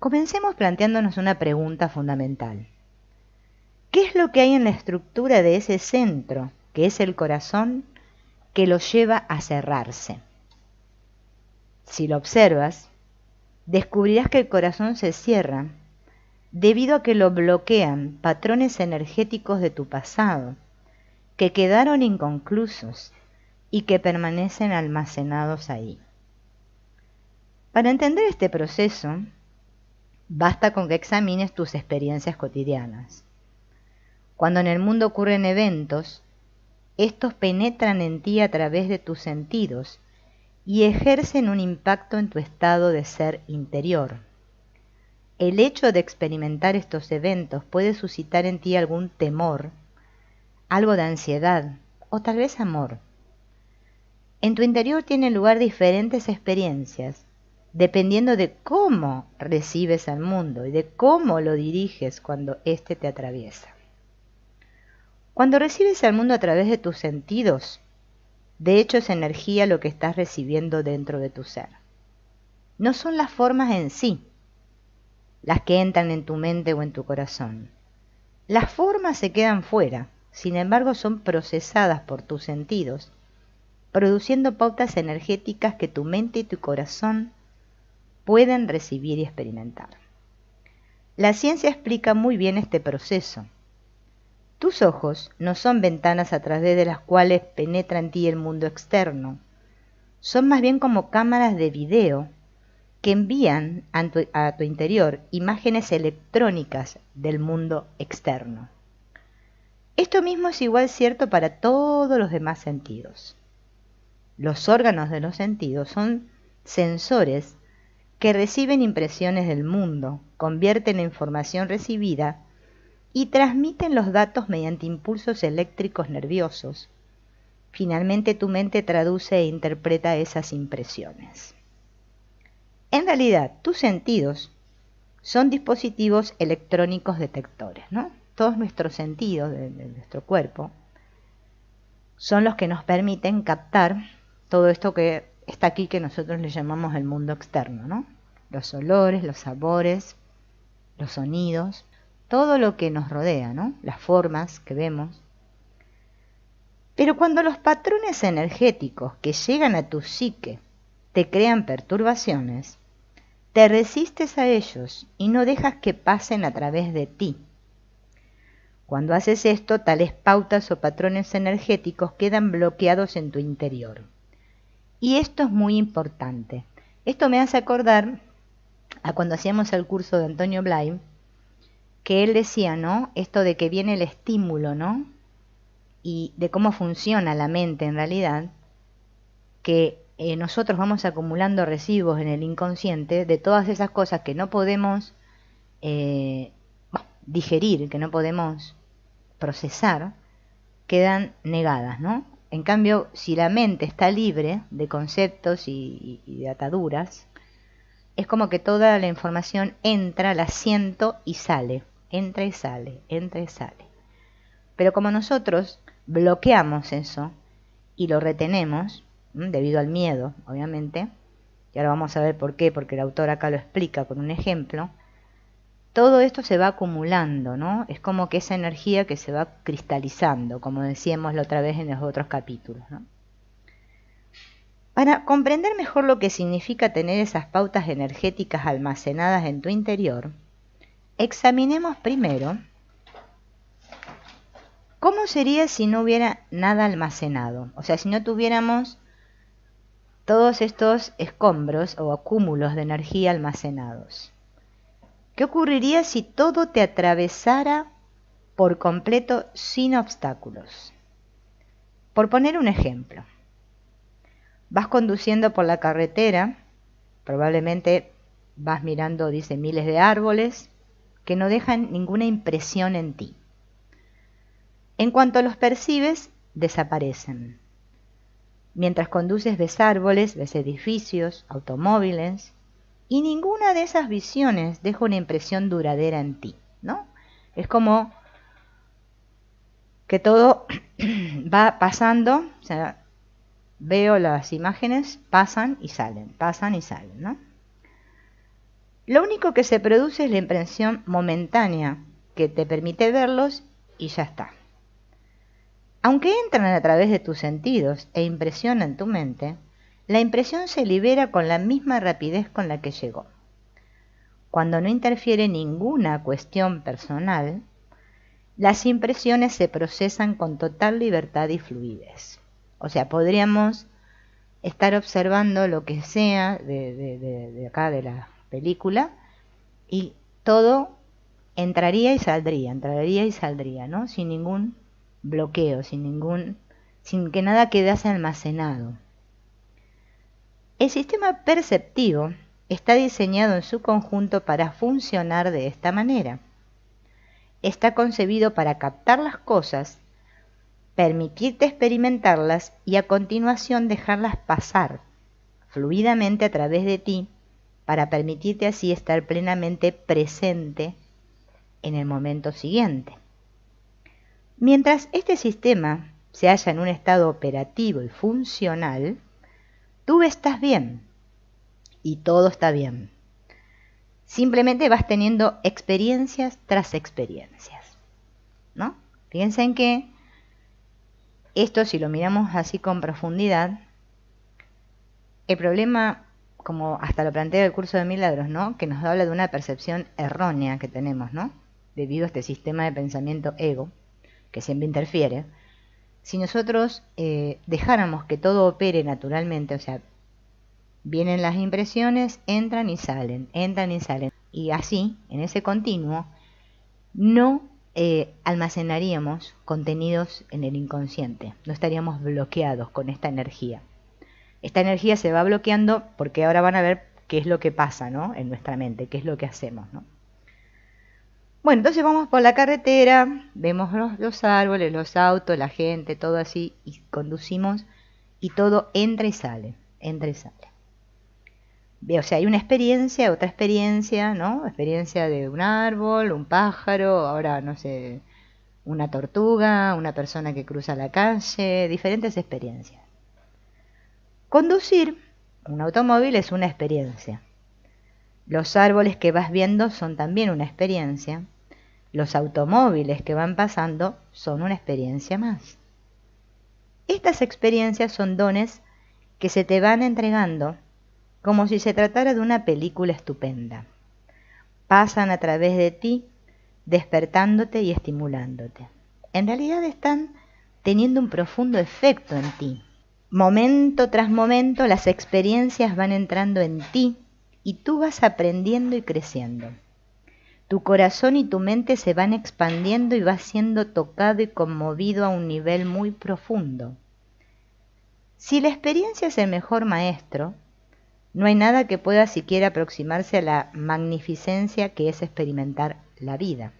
Comencemos planteándonos una pregunta fundamental. ¿Qué es lo que hay en la estructura de ese centro, que es el corazón, que lo lleva a cerrarse? Si lo observas, descubrirás que el corazón se cierra debido a que lo bloquean patrones energéticos de tu pasado, que quedaron inconclusos y que permanecen almacenados ahí. Para entender este proceso, basta con que examines tus experiencias cotidianas. Cuando en el mundo ocurren eventos, estos penetran en ti a través de tus sentidos y ejercen un impacto en tu estado de ser interior. El hecho de experimentar estos eventos puede suscitar en ti algún temor, algo de ansiedad o tal vez amor. En tu interior tienen lugar diferentes experiencias, dependiendo de cómo recibes al mundo y de cómo lo diriges cuando éste te atraviesa. Cuando recibes al mundo a través de tus sentidos, de hecho es energía lo que estás recibiendo dentro de tu ser. No son las formas en sí las que entran en tu mente o en tu corazón. Las formas se quedan fuera, sin embargo son procesadas por tus sentidos, produciendo pautas energéticas que tu mente y tu corazón pueden recibir y experimentar. La ciencia explica muy bien este proceso. Tus ojos no son ventanas a través de las cuales penetra en ti el mundo externo. Son más bien como cámaras de video que envían a tu interior imágenes electrónicas del mundo externo. Esto mismo es igual cierto para todos los demás sentidos. Los órganos de los sentidos son sensores que reciben impresiones del mundo, convierten la información recibida y transmiten los datos mediante impulsos eléctricos nerviosos. Finalmente tu mente traduce e interpreta esas impresiones. En realidad, tus sentidos son dispositivos electrónicos detectores, ¿no? Todos nuestros sentidos de nuestro cuerpo son los que nos permiten captar todo esto que está aquí, que nosotros le llamamos el mundo externo, ¿no? Los olores, los sabores, los sonidos, todo lo que nos rodea, ¿no? Las formas que vemos. Pero cuando los patrones energéticos que llegan a tu psique te crean perturbaciones, te resistes a ellos y no dejas que pasen a través de ti. Cuando haces esto, tales pautas o patrones energéticos quedan bloqueados en tu interior. Y esto es muy importante. Esto me hace acordar a cuando hacíamos el curso de Antonio Blay, que él decía, ¿no? Esto de que viene el estímulo, ¿no? Y de cómo funciona la mente en realidad, que nosotros vamos acumulando residuos en el inconsciente de todas esas cosas que no podemos digerir, que no podemos procesar, quedan negadas, ¿no? En cambio, si la mente está libre de conceptos y de ataduras, es como que toda la información entra, la siento y sale, entra y sale, entra y sale. Pero como nosotros bloqueamos eso y lo retenemos, debido al miedo, obviamente, y ahora vamos a ver por qué, porque el autor acá lo explica con un ejemplo, todo esto se va acumulando, ¿no? Es como que esa energía que se va cristalizando, como decíamos la otra vez en los otros capítulos, ¿no? Para comprender mejor lo que significa tener esas pautas energéticas almacenadas en tu interior, examinemos primero cómo sería si no hubiera nada almacenado, o sea, si no tuviéramos todos estos escombros o acúmulos de energía almacenados. ¿Qué ocurriría si todo te atravesara por completo sin obstáculos? Por poner un ejemplo, vas conduciendo por la carretera, probablemente vas mirando, dice, miles de árboles que no dejan ninguna impresión en ti. En cuanto los percibes, desaparecen. Mientras conduces ves árboles, ves edificios, automóviles, y ninguna de esas visiones deja una impresión duradera en ti, ¿no? Es como que todo va pasando, o sea, veo las imágenes, pasan y salen, ¿no? Lo único que se produce es la impresión momentánea que te permite verlos y ya está. Aunque entran a través de tus sentidos e impresionan tu mente, la impresión se libera con la misma rapidez con la que llegó. Cuando no interfiere ninguna cuestión personal, las impresiones se procesan con total libertad y fluidez. O sea, podríamos estar observando lo que sea de acá de la película y todo entraría y saldría, ¿no? Sin ningún bloqueo, sin que nada quedase almacenado. El sistema perceptivo está diseñado en su conjunto para funcionar de esta manera. Está concebido para captar las cosas, permitirte experimentarlas y a continuación dejarlas pasar fluidamente a través de ti para permitirte así estar plenamente presente en el momento siguiente. Mientras este sistema se halla en un estado operativo y funcional, tú estás bien y todo está bien. Simplemente vas teniendo experiencias tras experiencias, ¿no? Fíjense en que esto, si lo miramos así con profundidad, el problema, como hasta lo plantea el curso de milagros, ¿no? Que nos habla de una percepción errónea que tenemos, ¿no? Debido a este sistema de pensamiento ego, que siempre interfiere. Si nosotros dejáramos que todo opere naturalmente, o sea, vienen las impresiones, entran y salen, y así, en ese continuo, no almacenaríamos contenidos en el inconsciente, no estaríamos bloqueados con esta energía. Esta energía se va bloqueando porque ahora van a ver qué es lo que pasa, ¿no? En nuestra mente, qué es lo que hacemos, ¿no? Bueno, entonces vamos por la carretera, vemos los árboles, los autos, la gente, todo así, y conducimos y todo entra y sale, entra y sale. O sea, hay una experiencia, otra experiencia, ¿no? Experiencia de un árbol, un pájaro, ahora no sé, una tortuga, una persona que cruza la calle, diferentes experiencias. Conducir un automóvil es una experiencia. Los árboles que vas viendo son también una experiencia. Los automóviles que van pasando son una experiencia más. Estas experiencias son dones que se te van entregando como si se tratara de una película estupenda. Pasan a través de ti, despertándote y estimulándote. En realidad están teniendo un profundo efecto en ti. Momento tras momento las experiencias van entrando en ti y tú vas aprendiendo y creciendo. Tu corazón y tu mente se van expandiendo y vas siendo tocado y conmovido a un nivel muy profundo. Si la experiencia es el mejor maestro, no hay nada que pueda siquiera aproximarse a la magnificencia que es experimentar la vida.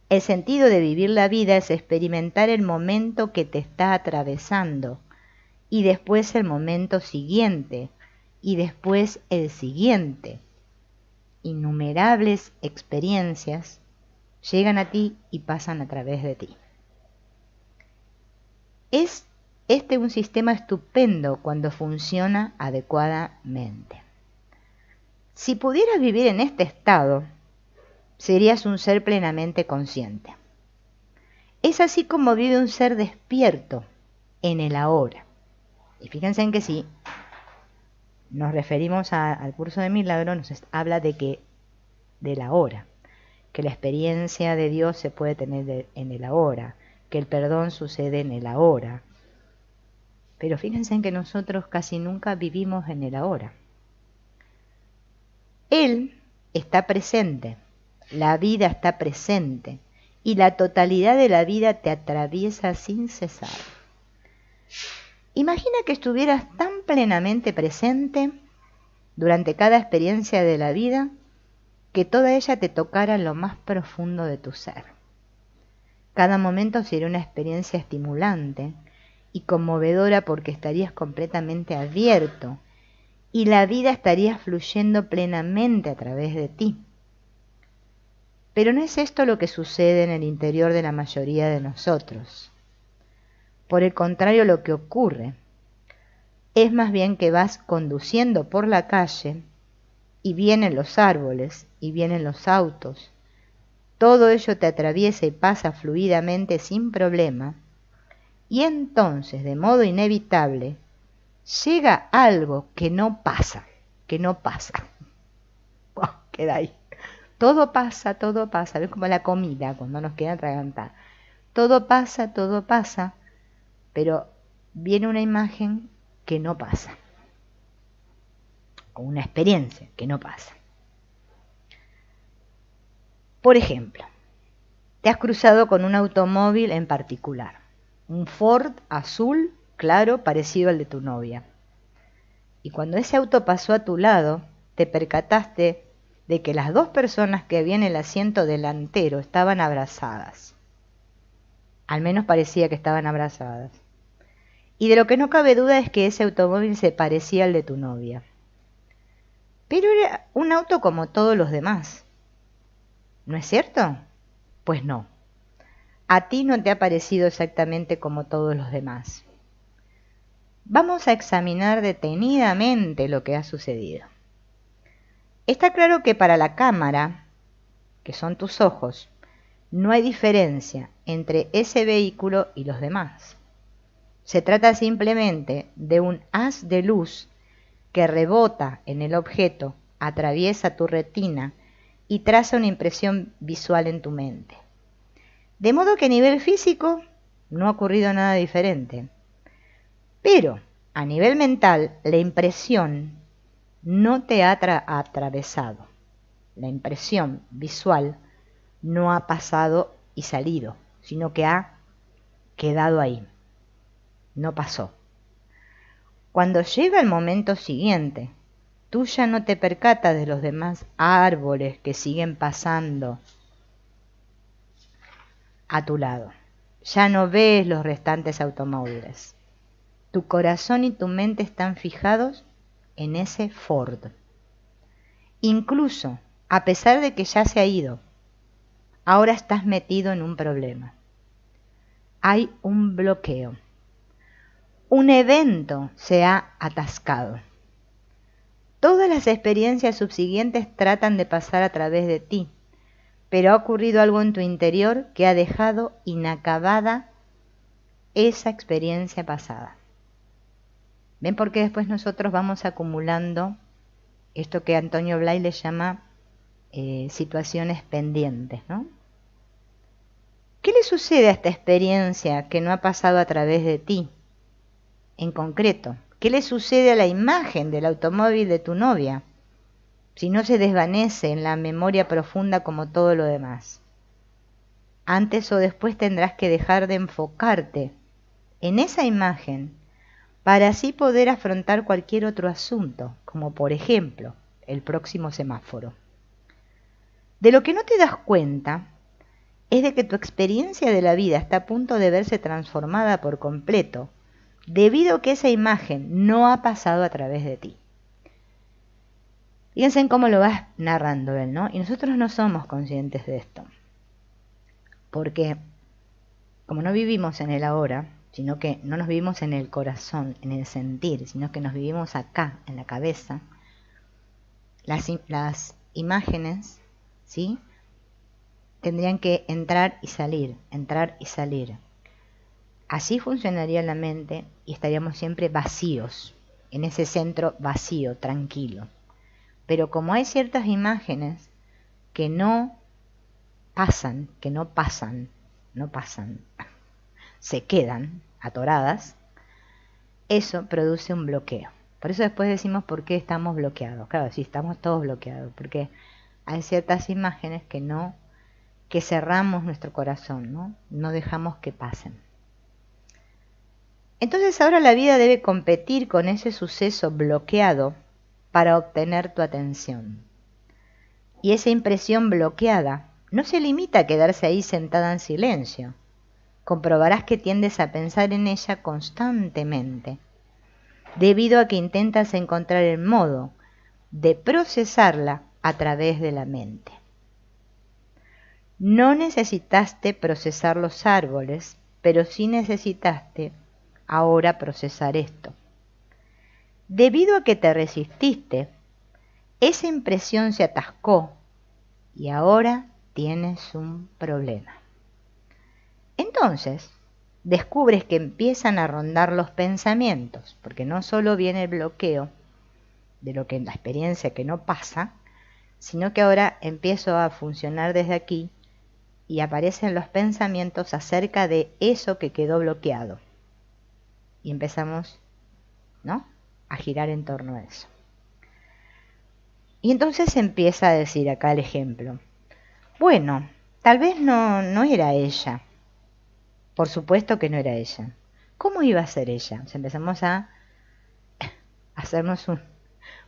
El sentido de vivir la vida es experimentar el momento que te está atravesando, y después el momento siguiente, y después el siguiente. Innumerables experiencias llegan a ti y pasan a través de ti. Es este un sistema estupendo cuando funciona adecuadamente. Si pudieras vivir en este estado, serías un ser plenamente consciente. Es así como vive un ser despierto en el ahora. Y fíjense en que sí, nos referimos al curso de milagro, nos habla de la ahora, que la experiencia de Dios se puede tener en el ahora, que el perdón sucede en el ahora. Pero fíjense en que nosotros casi nunca vivimos en el ahora. Él está presente, la vida está presente, y la totalidad de la vida te atraviesa sin cesar. Imagina que estuvieras tan plenamente presente durante cada experiencia de la vida que toda ella te tocara en lo más profundo de tu ser. Cada momento sería una experiencia estimulante y conmovedora porque estarías completamente abierto y la vida estaría fluyendo plenamente a través de ti. Pero no es esto lo que sucede en el interior de la mayoría de nosotros. Por el contrario, lo que ocurre es más bien que vas conduciendo por la calle y vienen los árboles, y vienen los autos. Todo ello te atraviesa y pasa fluidamente sin problema. Y entonces, de modo inevitable, llega algo que no pasa, que no pasa. Oh, queda ahí. Todo pasa, es como la comida cuando nos queda atragantar. Todo pasa, pero viene una imagen que no pasa, o una experiencia que no pasa. Por ejemplo, te has cruzado con un automóvil en particular, un Ford azul claro parecido al de tu novia. Y cuando ese auto pasó a tu lado, te percataste de que las dos personas que había en el asiento delantero estaban abrazadas. Al menos parecía que estaban abrazadas. Y de lo que no cabe duda es que ese automóvil se parecía al de tu novia. Pero era un auto como todos los demás. ¿No es cierto? Pues no. A ti no te ha parecido exactamente como todos los demás. Vamos a examinar detenidamente lo que ha sucedido. Está claro que para la cámara, que son tus ojos, no hay diferencia entre ese vehículo y los demás. Se trata simplemente de un haz de luz que rebota en el objeto, atraviesa tu retina y traza una impresión visual en tu mente. De modo que a nivel físico no ha ocurrido nada diferente. Pero a nivel mental, la impresión no te ha atravesado. La impresión visual no ha pasado y salido, sino que ha quedado ahí. No pasó. Cuando llega el momento siguiente, tú ya no te percatas de los demás árboles que siguen pasando a tu lado. Ya no ves los restantes automóviles. Tu corazón y tu mente están fijados en ese Ford. Incluso, a pesar de que ya se ha ido, ahora estás metido en un problema. Hay un bloqueo. Un evento se ha atascado. Todas las experiencias subsiguientes tratan de pasar a través de ti, pero ha ocurrido algo en tu interior que ha dejado inacabada esa experiencia pasada. ¿Ven por qué después nosotros vamos acumulando esto que Antonio Blay le llama situaciones pendientes, ¿no? ¿Qué le sucede a esta experiencia que no ha pasado a través de ti? En concreto, ¿qué le sucede a la imagen del automóvil de tu novia si no se desvanece en la memoria profunda como todo lo demás? Antes o después tendrás que dejar de enfocarte en esa imagen para así poder afrontar cualquier otro asunto, como por ejemplo el próximo semáforo. De lo que no te das cuenta es de que tu experiencia de la vida está a punto de verse transformada por completo, debido a que esa imagen no ha pasado a través de ti. Fíjense en cómo lo vas narrando él, ¿no? Y nosotros no somos conscientes de esto, porque como no vivimos en el ahora, sino que no nos vivimos en el corazón, en el sentir, sino que nos vivimos acá, en la cabeza, las imágenes, ¿sí?, tendrían que entrar y salir, entrar y salir. Así funcionaría la mente y estaríamos siempre vacíos, en ese centro vacío, tranquilo. Pero como hay ciertas imágenes que no pasan, se quedan atoradas, eso produce un bloqueo. Por eso después decimos por qué estamos bloqueados. Claro, sí, estamos todos bloqueados, porque hay ciertas imágenes que cerramos nuestro corazón, ¿no? No dejamos que pasen. Entonces ahora la vida debe competir con ese suceso bloqueado para obtener tu atención. Y esa impresión bloqueada no se limita a quedarse ahí sentada en silencio. Comprobarás que tiendes a pensar en ella constantemente, debido a que intentas encontrar el modo de procesarla a través de la mente. No necesitaste procesar los árboles, pero sí necesitaste ahora procesar esto. Debido a que te resististe, esa impresión se atascó y ahora tienes un problema. Entonces, descubres que empiezan a rondar los pensamientos, porque no solo viene el bloqueo de lo que en la experiencia que no pasa, sino que ahora empiezo a funcionar desde aquí y aparecen los pensamientos acerca de eso que quedó bloqueado. Y empezamos, ¿no?, a girar en torno a eso. Y entonces empieza a decir acá el ejemplo. Bueno, tal vez no era ella. Por supuesto que no era ella. ¿Cómo iba a ser ella? O sea, empezamos a hacernos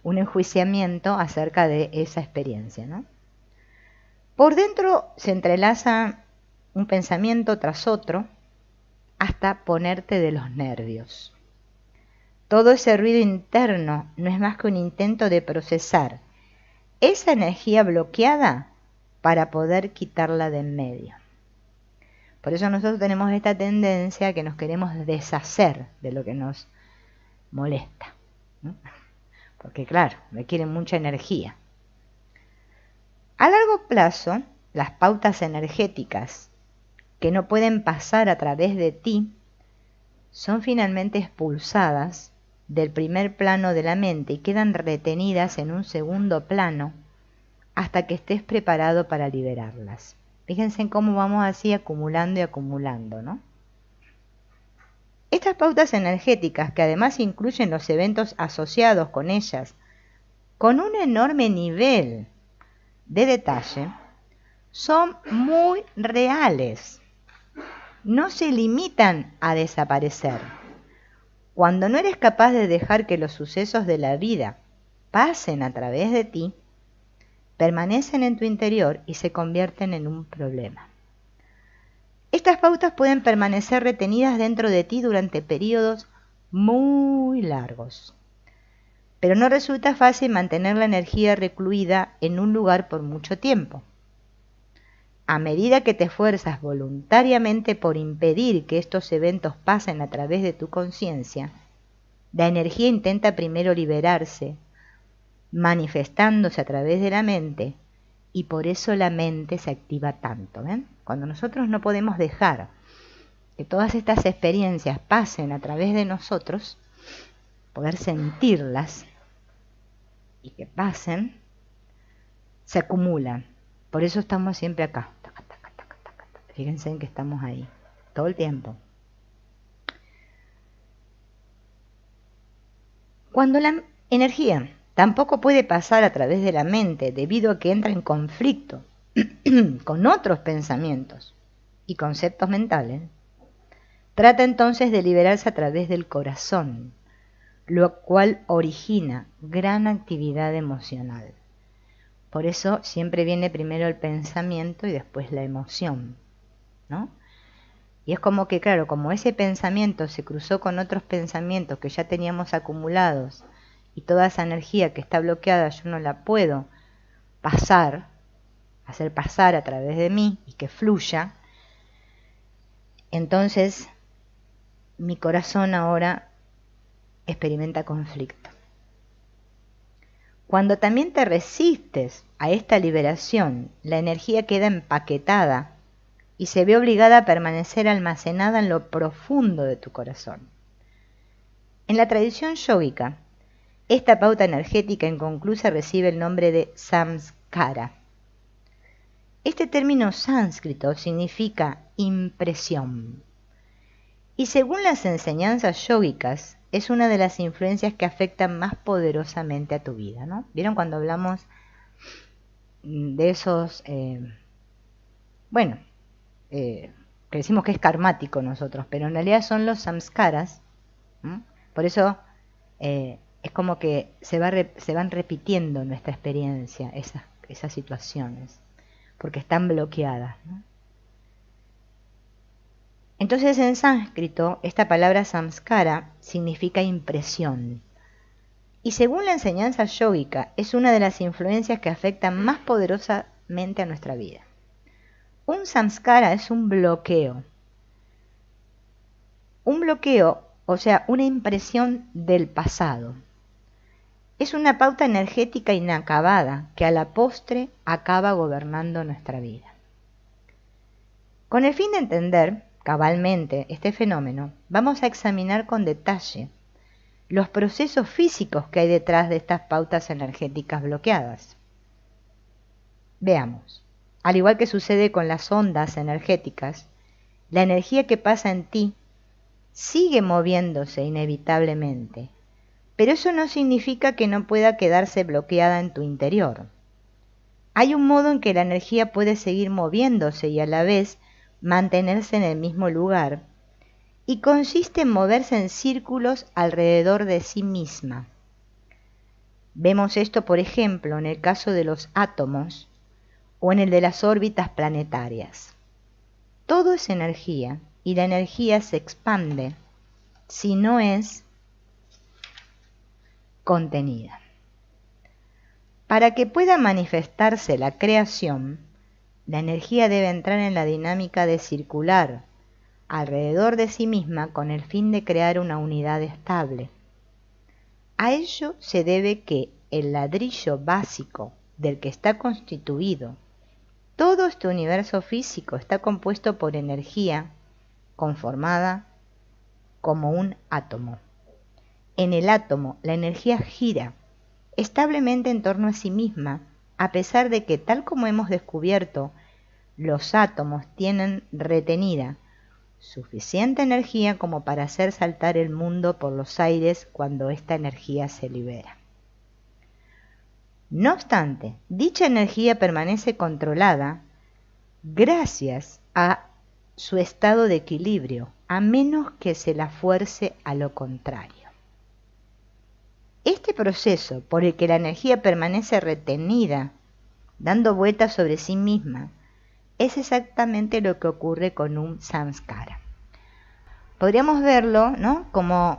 un enjuiciamiento acerca de esa experiencia, ¿no? Por dentro se entrelaza un pensamiento tras otro hasta ponerte de los nervios. Todo ese ruido interno no es más que un intento de procesar esa energía bloqueada para poder quitarla de en medio. Por eso nosotros tenemos esta tendencia que nos queremos deshacer de lo que nos molesta, ¿no? Porque claro, requiere mucha energía. A largo plazo, las pautas energéticas que no pueden pasar a través de ti son finalmente expulsadas del primer plano de la mente y quedan retenidas en un segundo plano hasta que estés preparado para liberarlas. Fíjense en cómo vamos así acumulando y acumulando, ¿no? Estas pautas energéticas, que además incluyen los eventos asociados con ellas, con un enorme nivel de detalle, son muy reales. No se limitan a desaparecer. Cuando no eres capaz de dejar que los sucesos de la vida pasen a través de ti, permanecen en tu interior y se convierten en un problema. Estas pautas pueden permanecer retenidas dentro de ti durante periodos muy largos, pero no resulta fácil mantener la energía recluida en un lugar por mucho tiempo. A medida que te esfuerzas voluntariamente por impedir que estos eventos pasen a través de tu conciencia, la energía intenta primero liberarse, manifestándose a través de la mente, y por eso la mente se activa tanto. ¿Ven? Cuando nosotros no podemos dejar que todas estas experiencias pasen a través de nosotros, poder sentirlas y que pasen, se acumulan. Por eso estamos siempre acá. Fíjense en que estamos ahí todo el tiempo. Cuando la energía tampoco puede pasar a través de la mente debido a que entra en conflicto con otros pensamientos y conceptos mentales, trata entonces de liberarse a través del corazón, lo cual origina gran actividad emocional. Por eso siempre viene primero el pensamiento y después la emoción, ¿no? Y es como que, claro, como ese pensamiento se cruzó con otros pensamientos que ya teníamos acumulados y toda esa energía que está bloqueada yo no la puedo hacer pasar a través de mí y que fluya, entonces mi corazón ahora experimenta conflicto. Cuando también te resistes a esta liberación, la energía queda empaquetada y se ve obligada a permanecer almacenada en lo profundo de tu corazón. En la tradición yógica, esta pauta energética inconclusa recibe el nombre de samskara. Este término sánscrito significa impresión. Y según las enseñanzas yógicas, es una de las influencias que afectan más poderosamente a tu vida, ¿no? ¿Vieron cuando hablamos de esos, que decimos que es karmático nosotros, pero en realidad son los samskaras, ¿no? Por eso es como que se van repitiendo en nuestra experiencia esas situaciones, porque están bloqueadas, ¿no? Entonces en sánscrito esta palabra samskara significa impresión. Y según la enseñanza yógica es una de las influencias que afectan más poderosamente a nuestra vida. Un samskara es un bloqueo. Un bloqueo, o sea, una impresión del pasado. Es una pauta energética inacabada que a la postre acaba gobernando nuestra vida. Con el fin de entender cabalmente este fenómeno, vamos a examinar con detalle los procesos físicos que hay detrás de estas pautas energéticas bloqueadas. Veamos, al igual que sucede con las ondas energéticas, la energía que pasa en ti sigue moviéndose inevitablemente, pero eso no significa que no pueda quedarse bloqueada en tu interior. Hay un modo en que la energía puede seguir moviéndose y a la vez mantenerse en el mismo lugar, y consiste en moverse en círculos alrededor de sí misma. Vemos esto, por ejemplo, en el caso de los átomos o en el de las órbitas planetarias. Todo es energía y la energía se expande si no es contenida. Para que pueda manifestarse la creación, la energía debe entrar en la dinámica de circular alrededor de sí misma con el fin de crear una unidad estable. A ello se debe que el ladrillo básico del que está constituido todo este universo físico está compuesto por energía conformada como un átomo. En el átomo la energía gira establemente en torno a sí misma, a pesar de que, tal como hemos descubierto, los átomos tienen retenida suficiente energía como para hacer saltar el mundo por los aires cuando esta energía se libera. No obstante, dicha energía permanece controlada gracias a su estado de equilibrio, a menos que se la fuerce a lo contrario. Este proceso por el que la energía permanece retenida, dando vueltas sobre sí misma, es exactamente lo que ocurre con un samskara. Podríamos verlo, ¿no?, como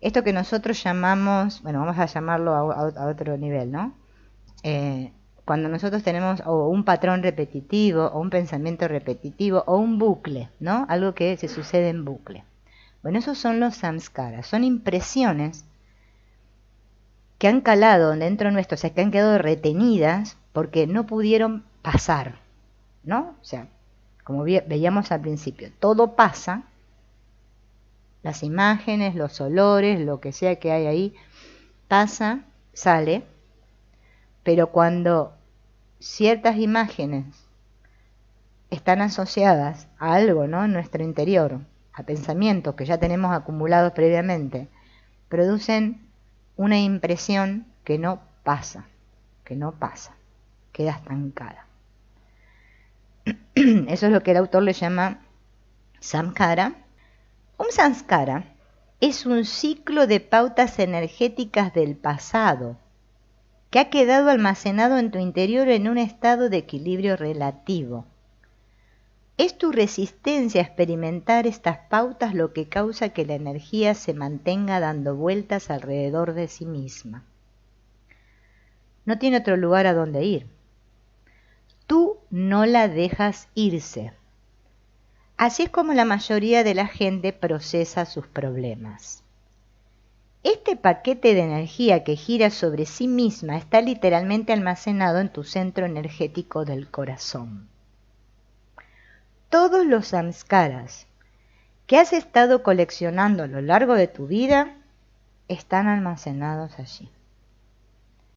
esto que nosotros llamamos, bueno, vamos a llamarlo a otro nivel, ¿no? Cuando nosotros tenemos o un patrón repetitivo, o un pensamiento repetitivo, o un bucle, ¿no? Algo que se sucede en bucle. Bueno, esos son los samskaras, son impresiones que han calado dentro nuestro, o sea, que han quedado retenidas porque no pudieron pasar, ¿no? O sea, como veíamos al principio, todo pasa, las imágenes, los olores, lo que sea que hay ahí, pasa, sale, pero cuando ciertas imágenes están asociadas a algo, ¿no?, en nuestro interior, a pensamientos que ya tenemos acumulados previamente, producen una impresión que no pasa, queda estancada. Eso es lo que el autor le llama samskara. Un samskara es un ciclo de pautas energéticas del pasado que ha quedado almacenado en tu interior en un estado de equilibrio relativo. Es tu resistencia a experimentar estas pautas lo que causa que la energía se mantenga dando vueltas alrededor de sí misma. No tiene otro lugar a donde ir. Tú no la dejas irse. Así es como la mayoría de la gente procesa sus problemas. Este paquete de energía que gira sobre sí misma está literalmente almacenado en tu centro energético del corazón. Todos los samskaras que has estado coleccionando a lo largo de tu vida están almacenados allí.